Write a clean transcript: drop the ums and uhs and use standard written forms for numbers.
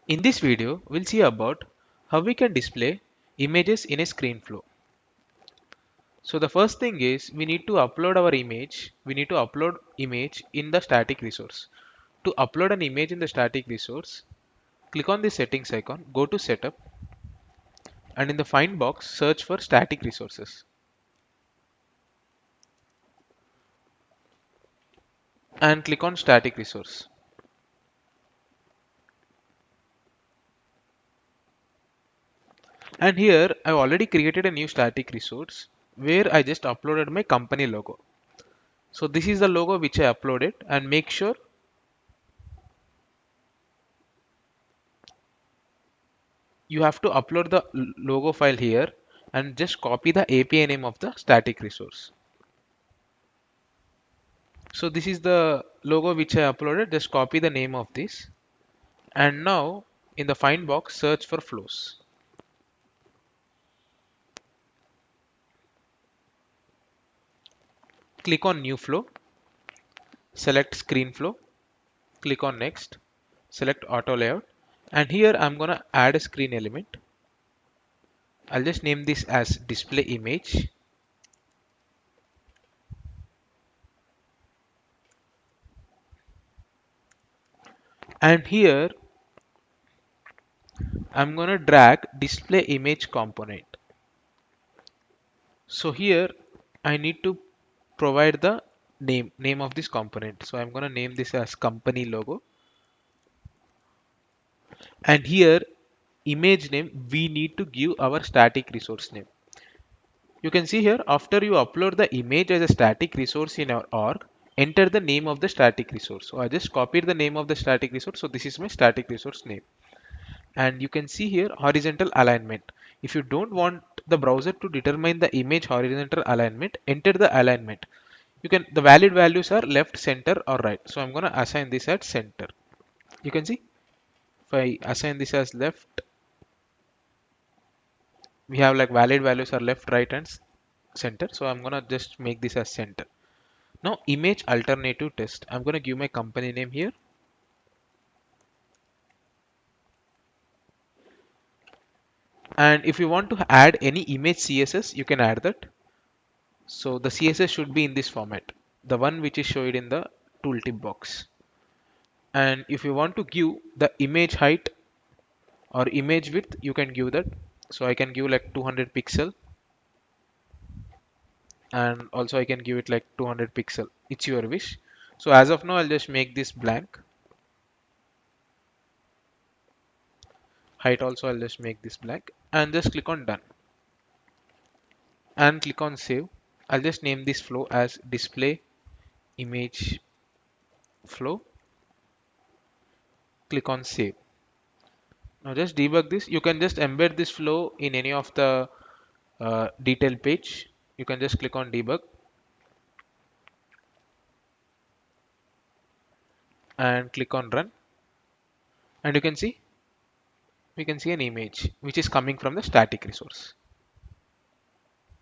In this video, we'll see about how we can display images in a ScreenFlow. So the first thing is we need to upload our image. We need to upload image in the static resource. To upload an image in the static resource, click on the settings icon, go to setup, and in the find box, search for static resources and click on static resource. And here I've already created a new static resource where I just uploaded my company logo. So this is the logo which I uploaded, and make sure you have to upload the logo file here and just copy the API name of the static resource. So this is the logo which I uploaded. Just copy the name of this. And now in the find box, search for flows. Click on new flow, select screen flow, click on next, select auto layout. And here I'm going to add a screen element. I'll just name this as display image. And here I'm going to drag display image component. So here I need to provide the name of this component. So I'm going to name this as company logo. And here image name, we need to give our static resource name. You can see here after you upload the image as a static resource in our org, enter the name of the static resource. So I just copied the name of the static resource. So this is my static resource name. And you can see here horizontal alignment. If you don't want the browser to determine the image horizontal alignment, enter the alignment. You can, the valid values are left, center or right. So I'm going to assign this at center. You can see if I assign this as left, we have like valid values are left, right and center. So I'm going to just make this as center. Now image alternative test, I'm going to give my company name here. And if you want to add any image CSS, you can add that. So the CSS should be in this format, the one which is showed in the tooltip box. And if you want to give the image height or image width, you can give that. So I can give like 200 pixel, and also I can give it like 200 pixel. It's your wish. So as of now, I'll just make this blank. Height also I'll just make this blank and just click on done and click on save. I'll just name this flow as display image flow. Click on save. Now just debug this. You can just embed this flow in any of the detail page. You can just click on debug and click on run, and you can see we can see an image which is coming from the static resource.